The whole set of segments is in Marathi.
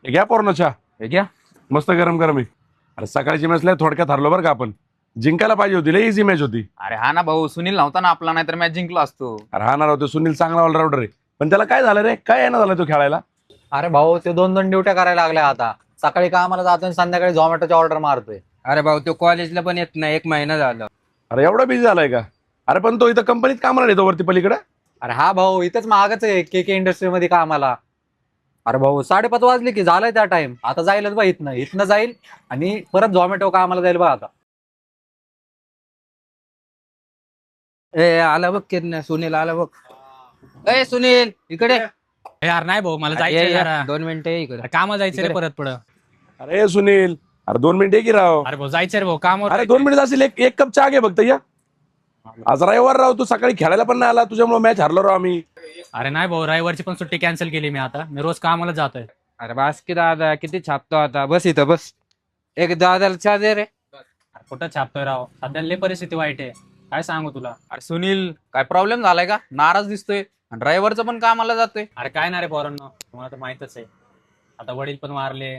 हे घ्या पोरणच्या हे घ्या. मस्त गरम गरम आहे. अरे सकाळची मॅच लय थोडक्यात हरलो बरं का आपण. जिंकायला पाहिजे होती, लय इझी मॅच होती. अरे हा ना भाऊ, सुनील नव्हता ना आपला, नाहीतर मॅच जिंकलो असतो. अरे हा ना राव, तो सुनील चांगला ऑलराऊंडर आहे, पण त्याला काय झालं रे, काय येणं झालं तो खेळायला. अरे भाऊ, ते 2-2 ड्युट्या करायला लागल्या आता. सकाळी कामाला जातोय आणि संध्याकाळी झोमॅटोची ऑर्डर मारतोय. अरे भाऊ, तो कॉलेजला पण येत नाही, 1 महिना झाला. अरे एवढा बिझी झालाय का? अरे पण तो इथं कंपनीत कामाला येतो वरती पलीकडे. अरे हा भाऊ, इथंच मागच आहे के इंडस्ट्री मध्ये कामाला. अरे भाऊ, 5:30 वाजले की झालंय त्या टाइम. आता जाईलच बा, इथनं जाईल आणि परत झोमॅटो कामाला जाईल बा आता. ए आला बघ किरण, सुनील आला बघ. ए सुनील इकडे. यार नाही भाऊ, मला ये, जायचंय ये, जरा. 2 मिनिटं ये इकडे. कामाला जायचं रे इकडे. परत पुढं. अरे सुनील, अरे 2 मिनिटं की राव. अरे भाऊ जायचंय रे भाऊ, कामावर. अरे 2 मिनिट असेल, एक कप चहा घे फक्त या. आज रविवार राव, तू सकाळी खेळायला पण नाही आला, तुझ्यामुळे मॅच हरलो राव आम्ही. अरे नाही भाऊ, रविवारची पण सुट्टी कॅन्सल केली मी. आता मी रोज कामाला जातोय. अरे बास की दादा, किती छापतो आता. बस इथं बस. एक दादाला चहा दे रे. अरे कुठं छापतोय राव, सध्या लय परिस्थिती वाईट आहे. काय सांगू तुला. अरे सुनील, काय प्रॉब्लेम झालाय का? नाराज दिसतोय. ड्रायव्हरचं पण कामाला जातोय. अरे काय ना रे पोरांनो, तुम्हाला तर माहितच आहे. आता वडील पण वारले,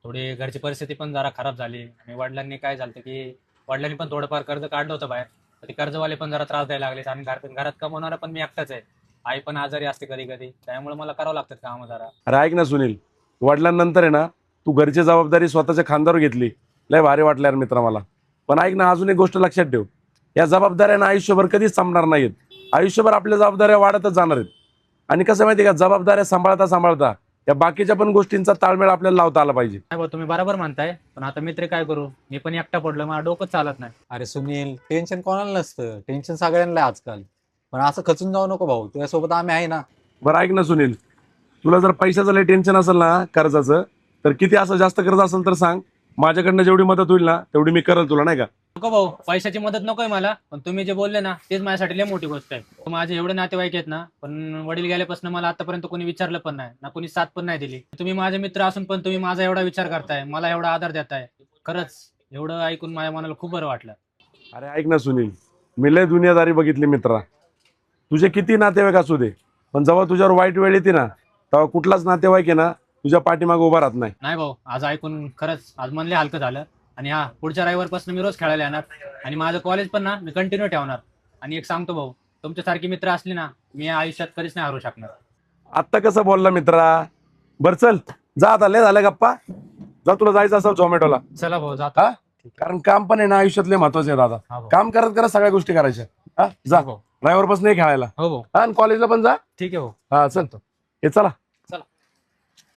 थोडी घरची परिस्थिती पण जरा खराब झाली. आणि वडिलांनी काय झालं की वडिलांनी पण थोडंफार कर्ज काढलं होतं बाहेर. तर ते कर्जवाले पण जरा त्रास द्यायला लागले. आणि घरात कमवणारा पण मी एकटाच आहे. आई पण आजारी असते कधी कधी, त्यामुळे मला करावं लागतात काम जरा. अरे ऐक ना सुनील, वडिलांनंतर आहे ना, तू घरची जबाबदारी स्वतःच्या खांद्यावर घेतली. लय भारी वाटलं यार मित्र मला. पण ऐक ना, अजून एक गोष्ट लक्षात ठेव, या जबाबदाऱ्या आयुष्यभर कधीच संपणार नाहीत. आयुष्यभर आपल्या जबाबदाऱ्या वाढतच जाणार आहेत. आणि कसं माहिती का, जबाबदाऱ्या सांभाळता सांभाळता या बाकीच्या पण गोष्टींचा ताळमेळ आपल्याला लावता आला पाहिजे. नाही भाऊ, तुम्ही बरोबर म्हणताय, पण आता मित्र काय करू, मी पण एकटा पडलो, मला डोकं चालत नाही. अरे सुनील, टेन्शन कोणाला नसतं, टेन्शन सगळ्यांना आहे आजकाल. पण असं खचून जाऊ नको भाऊ, तुझ्यासोबत आम्ही आहे ना. बरं ऐक ना सुनील, तुला जर पैशाचं लय टेन्शन असेल ना, कर्जाचं, तर किती असं जास्त कर्ज असेल तर सांग. माझ्याकडनं जेवढी मदत होईल ना तेवढी मी करेल तुला, नाही का. नको भाऊ, पैशाची मदत नकोय मला, पण तुम्ही जे बोलले ना तेच माझ्यासाठी लय मोठी गोष्ट आहे. माझे एवढे नातेवाईक आहेत ना, पण वडील गेल्यापासून मला आतापर्यंत कोणी विचारलं पण नाही ना, कोणी साथ पण नाही दिली. तुम्ही माझे मित्र असून पण तुम्ही माझा एवढा विचार करताय, मला एवढा आदर देताय. खरंच एवढं ऐकून माझ्या मनाला खूप बरं वाटलं. अरे ऐक ना सुनील, मी लय दुनियादारी बघितली मित्रा. तुझे किती नातेवाईक असू दे, पण जेव्हा तुझ्यावर वाईट वेळ येते ना, तेव्हा कुठलाच नातेवाईक आहे ना तुझ्या पाठीमागे उभा राहत नाही. नाही भाऊ, आज ऐकून खरंच आज मन लय हलकं झालं. आणि हा, पुढच्या रविवारपासून मी रोज खेळायला येणार. आणि माझं कॉलेज पण ना मी कंटिन्यू ठेवणार. आणि एक सांगतो भाऊ, तुमच्यासारखी मित्र असली ना, मी या आयुष्यात कधीच नाही हरू शकणार. आत्ता कसं बोलला मित्रा. बर चल, जा आता, लय झालं गप्पा. जा, तुला जायचं असेल झोमॅटोला. चला भाऊ, जातो. हा, कारण काम पण आहे ना आयुष्यात लय महत्वाचं आहे दादा. हा भाऊ. काम करत करत सगळ्या गोष्टी करायच्या. हा जा, हो भाऊ. ड्रायव्हर पासून खेळायला. हो भाऊ, हा, आणि कॉलेजला पण जा. ठीक आहे भाऊ. हा चल, हे चला.